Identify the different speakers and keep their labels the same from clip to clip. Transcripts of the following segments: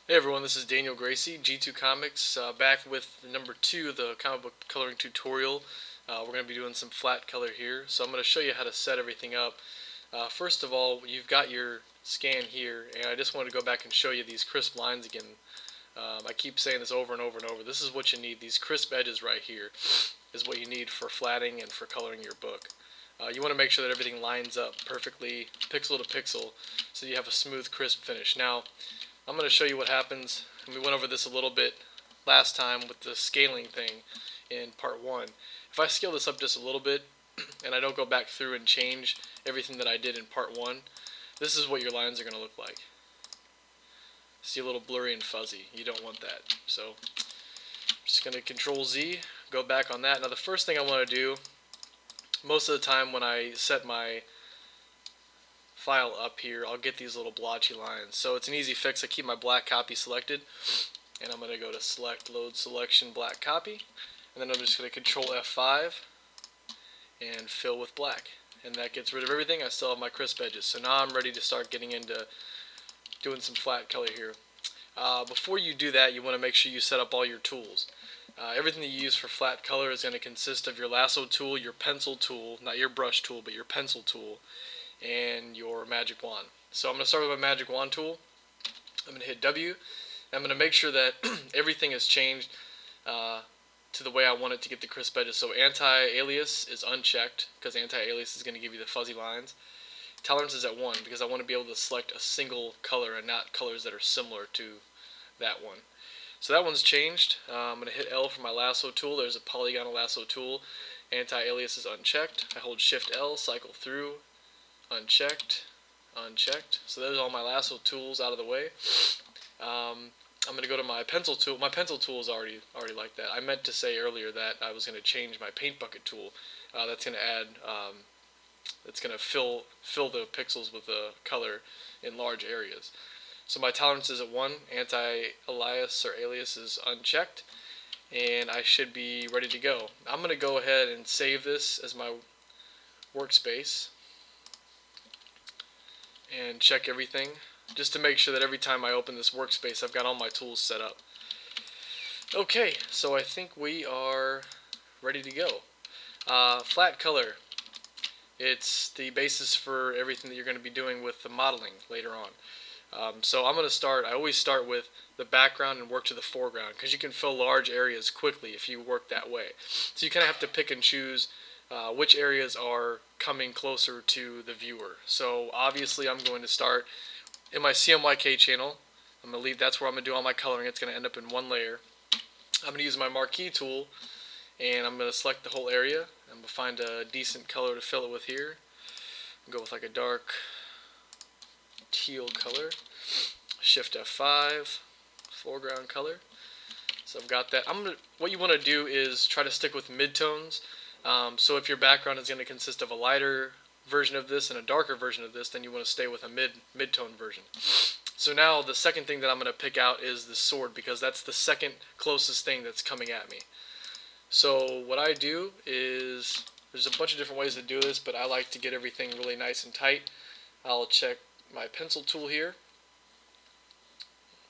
Speaker 1: Hey everyone, this is Daniel Gracie, G2 Comics, back with number 2 of the comic book coloring tutorial. We're going to be doing some flat color here, so I'm going to show you how to set everything up. First of all, you've got your scan here, and I just wanted to go back and show you these crisp lines again. I keep saying this over and over and over. This is what you need. These crisp edges right here is what you need for flatting and for coloring your book. You want to make sure that everything lines up perfectly, pixel to pixel, so you have a smooth, crisp finish. Now, I'm going to show you what happens. We went over this a little bit last time with the scaling thing in part 1. If I scale this up just a little bit and I don't go back through and change everything that I did in part 1, this is what your lines are going to look like. See, a little blurry and fuzzy. You don't want that. So I'm just going to Control Z, go back on that. Now the first thing I want to do, most of the time when I set my file up here, I'll get these little blotchy lines. So it's an easy fix. I keep my black copy selected, and I'm going to go to Select, Load Selection, Black Copy, and then I'm just going to Control F5 and fill with black. And that gets rid of everything. I still have my crisp edges. So now I'm ready to start getting into doing some flat color here. Before you do that, you want to make sure you set up all your tools. Everything that you use for flat color is going to consist of your lasso tool, your pencil tool, not your brush tool, but your pencil tool, and your magic wand. So I'm going to start with my magic wand tool. I'm going to hit W. I'm going to make sure that everything is changed to the way I want it to get the crisp edges. So anti-alias is unchecked because anti-alias is going to give you the fuzzy lines. Tolerance is at 1 because I want to be able to select a single color and not colors that are similar to that one. So that one's changed. I'm going to hit L for my lasso tool. There's a polygonal lasso tool. Anti-alias is unchecked. I hold Shift L, cycle through, unchecked, unchecked. So there's all my lasso tools out of the way. I'm going to go to my pencil tool. My pencil tool is already like that. I meant to say earlier that I was going to change my paint bucket tool. That's going to add, it's going to fill the pixels with the color in large areas. So my tolerance is at 1. Anti-alias or alias is unchecked, and I should be ready to go. I'm going to go ahead and save this as my workspace and check everything just to make sure that every time I open this workspace I've got all my tools set up. Okay, so I think we are ready to go. Flat color. It's the basis for everything that you're going to be doing with the modeling later on. So I'm going to start, I always start with the background and work to the foreground because you can fill large areas quickly if you work that way. So you kind of have to pick and choose which areas are coming closer to the viewer. So obviously I'm going to start in my CMYK channel. I'm going to leave, that's where I'm going to do all my coloring. It's going to end up in one layer. I'm going to use my marquee tool and I'm going to select the whole area. I'm going to find a decent color to fill it with here. Go with like a dark teal color. Shift F5, foreground color. So I've got that. What you want to do is try to stick with midtones. So if your background is going to consist of a lighter version of this and a darker version of this, then you want to stay with a mid-tone version. So now the second thing that I'm going to pick out is the sword because that's the second closest thing that's coming at me. So what I do is, there's a bunch of different ways to do this, but I like to get everything really nice and tight. I'll check my pencil tool here.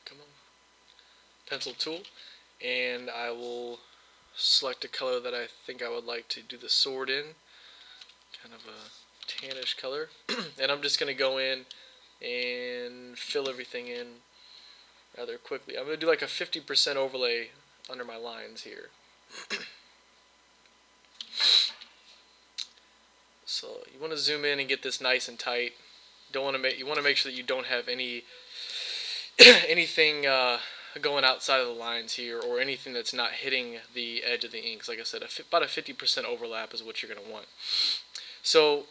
Speaker 1: Come on. Pencil tool. And I will select a color that I think I would like to do the sword in. Kind of a tannish color. And I'm just going to go in and fill everything in rather quickly. I'm going to do like a 50% overlay under my lines here. So you want to zoom in and get this nice and tight. You want to make sure that you don't have any anything going outside of the lines here or anything that's not hitting the edge of the inks. Like I said, about a 50% overlap is what you're going to want. So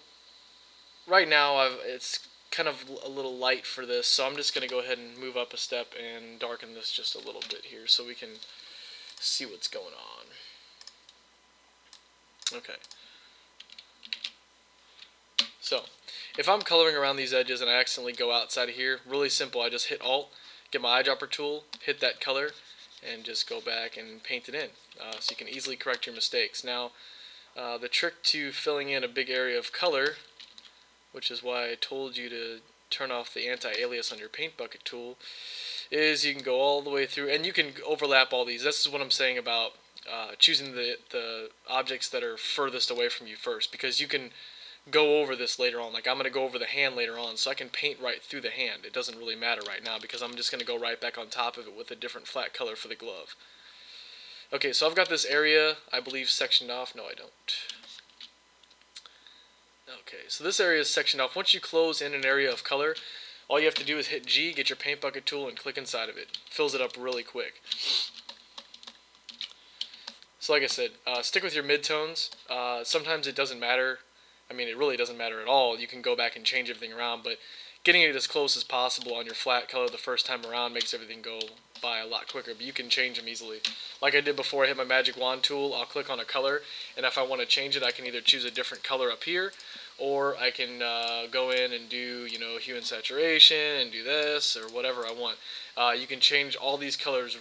Speaker 1: right now it's kind of a little light for this, so I'm just going to go ahead and move up a step and darken this just a little bit here so we can see what's going on. Okay. So, if I'm coloring around these edges and I accidentally go outside of here, really simple, I just hit Alt, get my eyedropper tool, hit that color, and just go back and paint it in. So you can easily correct your mistakes. Now, the trick to filling in a big area of color, which is why I told you to turn off the anti-alias on your paint bucket tool, is you can go all the way through, and you can overlap all these. This is what I'm saying about choosing the objects that are furthest away from you first, because you can go over this later on. Like I'm going to go over the hand later on, so I can paint right through the hand. It doesn't really matter right now because I'm just going to go right back on top of it with a different flat color for the glove. Okay, so I've got this area, I believe, sectioned off. No, I don't. Okay, so this area is sectioned off. Once you close in an area of color, all you have to do is hit G, get your paint bucket tool, and click inside of it. Fills it up really quick. So like I said, stick with your midtones. Sometimes it doesn't matter. I mean, it really doesn't matter at all. You can go back and change everything around, but getting it as close as possible on your flat color the first time around makes everything go by a lot quicker, but you can change them easily. Like I did before I hit my magic wand tool, I'll click on a color, and if I want to change it, I can either choose a different color up here, or I can go in and do, hue and saturation, and do this, or whatever I want. You can change all these colors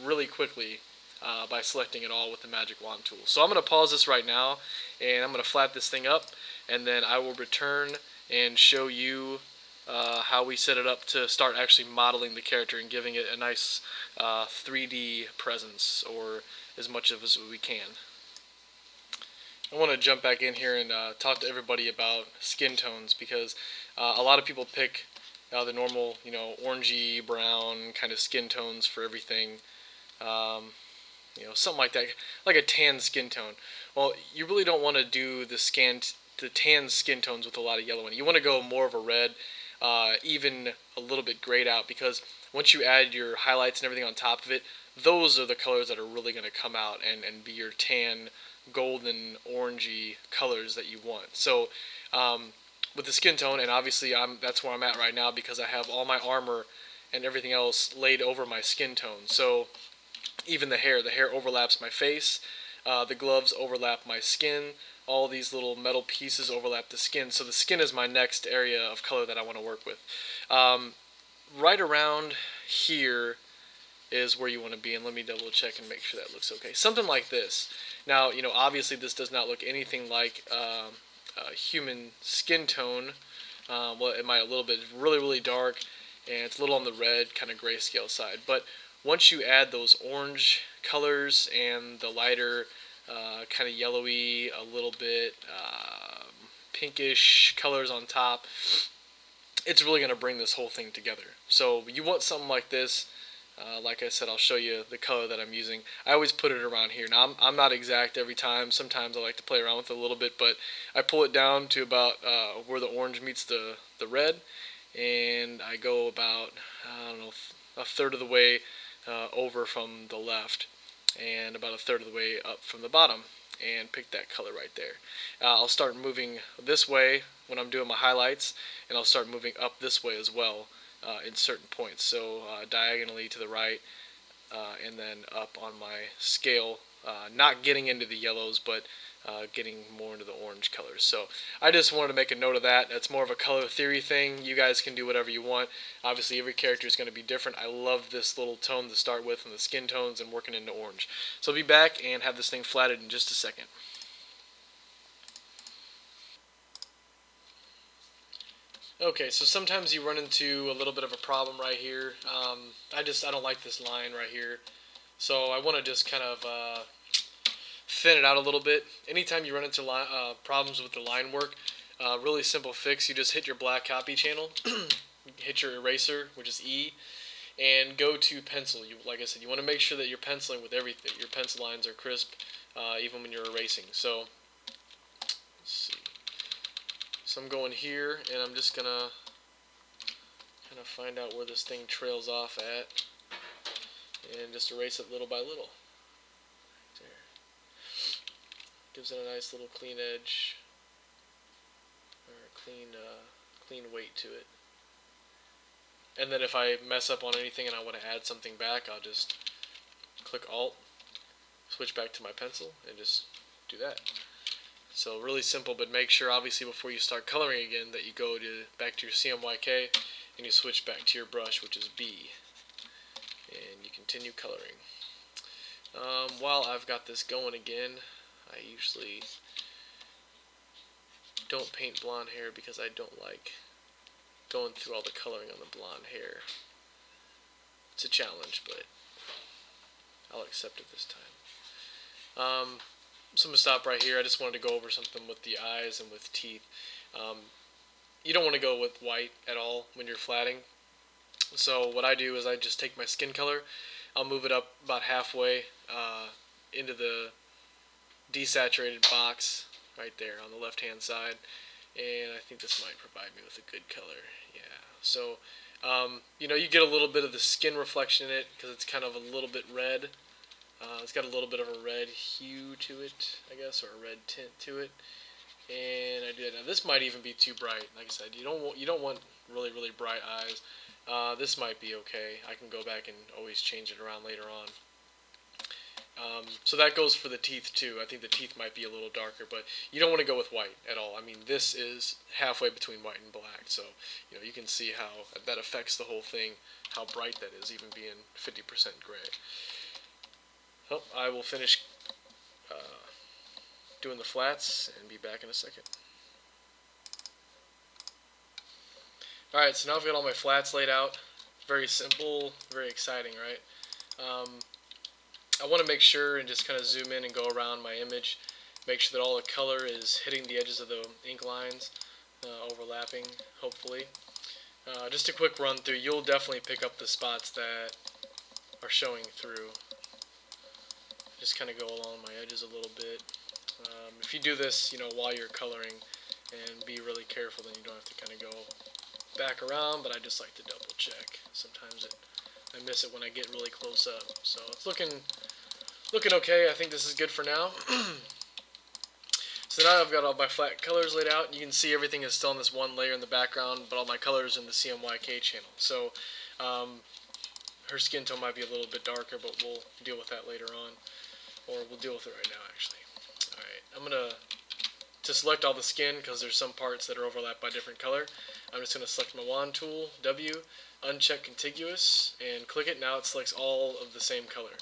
Speaker 1: really quickly by selecting it all with the magic wand tool. So I'm going to pause this right now, and I'm going to flat this thing up, and then I will return and show you how we set it up to start actually modeling the character and giving it a nice 3D presence, or as much of as we can. I want to jump back in here and talk to everybody about skin tones, because a lot of people pick the normal, orangey brown kind of skin tones for everything. Something like that, like a tan skin tone. Well, you really don't want to do the tan skin tones with a lot of yellow in it. You want to go more of a red, even a little bit grayed out, because once you add your highlights and everything on top of it, those are the colors that are really going to come out and be your tan, golden, orangey colors that you want. So with the skin tone, and obviously that's where I'm at right now, because I have all my armor and everything else laid over my skin tone. So even the hair overlaps my face, the gloves overlap my skin, all these little metal pieces overlap the skin, so the skin is my next area of color that I want to work with. Right around here is where you want to be, and let me double check and make sure that looks okay. Something like this. Now, obviously this does not look anything like human skin tone. Well, it might a little bit. It's really, really dark, and it's a little on the red, kind of grayscale side. But once you add those orange colors and the lighter, kind of yellowy, a little bit pinkish colors on top, it's really going to bring this whole thing together. So you want something like this. Like I said, I'll show you the color that I'm using. I always put it around here. Now, I'm not exact every time. Sometimes I like to play around with it a little bit, but I pull it down to about where the orange meets the red, and I go about, I don't know, a third of the way over from the left, and about a third of the way up from the bottom, and pick that color right there. I'll start moving this way when I'm doing my highlights, and I'll start moving up this way as well in certain points. So diagonally to the right, and then up on my scale, not getting into the yellows, but getting more into the orange colors. So I just wanted to make a note of that. That's more of a color theory thing. You guys can do whatever you want. Obviously, every character is going to be different. I love this little tone to start with, and the skin tones, and working into orange. So I'll be back and have this thing flatted in just a second. Okay, so sometimes you run into a little bit of a problem right here. I don't like this line right here. So I want to just kind of thin it out a little bit. Anytime you run into problems with the line work, really simple fix. You just hit your black copy channel, hit your eraser, which is E, and go to pencil. Like I said, you want to make sure that you're penciling with everything. Your pencil lines are crisp, even when you're erasing. So let's see. So I'm going here, and I'm just gonna kind of find out where this thing trails off at, and just erase it little by little. There. Gives it a nice little clean edge, or clean weight to it. And then if I mess up on anything and I want to add something back, I'll just click Alt, switch back to my pencil, and just do that. So really simple, but make sure obviously before you start coloring again that you go back to your CMYK and you switch back to your brush, which is B, and you continue coloring. While I've got this going again, I usually don't paint blonde hair because I don't like going through all the coloring on the blonde hair. It's a challenge, but I'll accept it this time. So I'm gonna stop right here. I just wanted to go over something with the eyes and with teeth. Um, you don't want to go with white at all when you're flatting. So what I do is I just take my skin color, I'll move it up about halfway into the desaturated box right there on the left hand side, and I think this might provide me with a good color. Yeah, so you get a little bit of the skin reflection in it because it's kind of a little bit red. It's got a little bit of a red hue to it, I guess, or a red tint to it. And I do that. Now this might even be too bright. Like I said, you don't want really bright eyes. This might be okay. I can go back and always change it around later on. So that goes for the teeth too. I think the teeth might be a little darker, but you don't want to go with white at all. I mean, this is halfway between white and black, so you can see how that affects the whole thing, how bright that is, even being 50% gray. Well, I will finish doing the flats and be back in a second. Alright, so now I've got all my flats laid out. Very simple, very exciting, right? I want to make sure and just kind of zoom in and go around my image, make sure that all the color is hitting the edges of the ink lines, overlapping, hopefully. Just a quick run through, you'll definitely pick up the spots that are showing through. Just kind of go along my edges a little bit. If you do this, while you're coloring and be really careful, then you don't have to kind of go back around, but I just like to double check. Sometimes I miss it when I get really close up. So it's looking okay. I think this is good for now. So now I've got all my flat colors laid out. You can see everything is still on this one layer in the background, but all my colors in the CMYK channel. So her skin tone might be a little bit darker, but we'll deal with that later on. Or we'll deal with it right now, actually. Alright, I'm going to select all the skin, because there's some parts that are overlapped by different color, I'm just going to select my wand tool, W, uncheck contiguous, and click it. Now it selects all of the same color.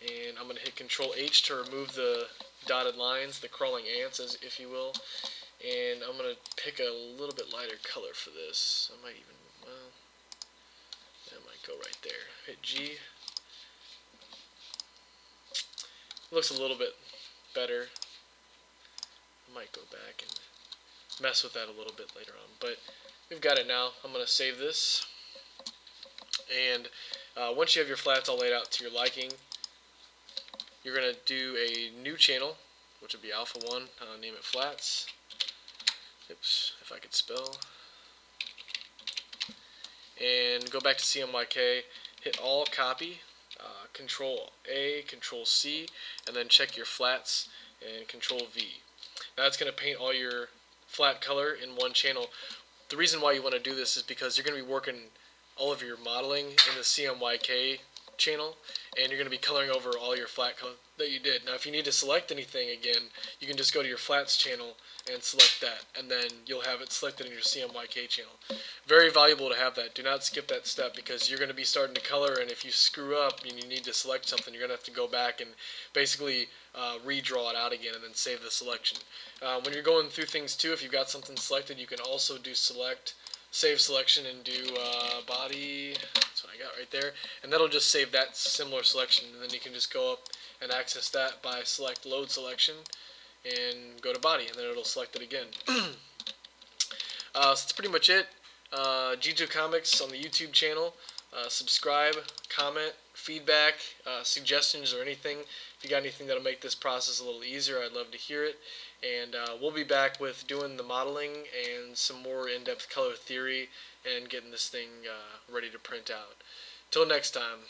Speaker 1: And I'm going to hit Control H to remove the dotted lines, the crawling ants, if you will. And I'm going to pick a little bit lighter color for this. I might even, well, that might go right there. Hit G. Looks a little bit better. I might go back and mess with that a little bit later on, but we've got it now. I'm going to save this, and once you have your flats all laid out to your liking, you're going to do a new channel, which would be Alpha 1. Name it Flats. Oops, if I could spell. And go back to CMYK, hit All Copy, Control A, Control C, and then check your flats and Control V. Now it's going to paint all your flat color in one channel. The reason why you want to do this is because you're going to be working all of your modeling in the CMYK channel, and you're going to be coloring over all your flat color that you did. Now if you need to select anything again, you can just go to your flats channel and select that, and then you'll have it selected in your CMYK channel. Very valuable to have that. Do not skip that step, because you're going to be starting to color, and if you screw up and you need to select something, you're going to have to go back and basically redraw it out again and then save the selection. When you're going through things too, if you've got something selected, you can also do save selection, and do body. That's what I got right there, and that'll just save that similar selection, and then you can just go up and access that by select load selection and go to body, and then it'll select it again. So that's pretty much it. G2 Comics on the YouTube channel. Subscribe, comment, feedback, suggestions, or anything. If you got anything that'll make this process a little easier, I'd love to hear it. And we'll be back with doing the modeling and some more in-depth color theory and getting this thing ready to print out. Till next time.